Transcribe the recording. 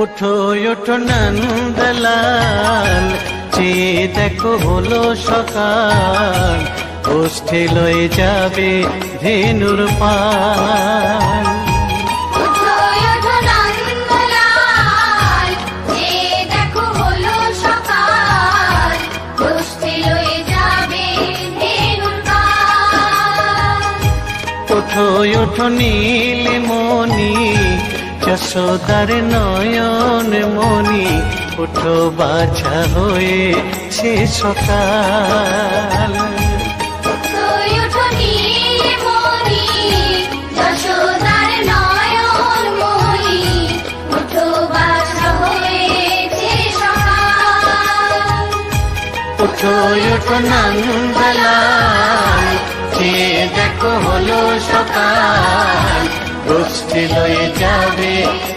ওঠো ওঠো নন্দলাল, চেয়ে দেখো হলো সকাল, গোষ্ঠী লয়ে যাবে ধেনুর পাল। ওঠো ওঠো নন্দলাল, চেয়ে দেখো হলো সকাল, গোষ্ঠী লয়ে যাবে ধেনুর পাল। ওঠো ওঠো নীলমণি, যশোদার নয়ন মণি, ওঠো বাছা হয়েছে সকাল। ওঠো ওঠো নীলমণি, যশোদার নয়ন মণি, ওঠো বাছা হয়েছে সকাল। ওঠো ওঠো নন্দলাল, চেয়ে দেখো হলো সকাল, গোষ্ঠী লয়ে যাবে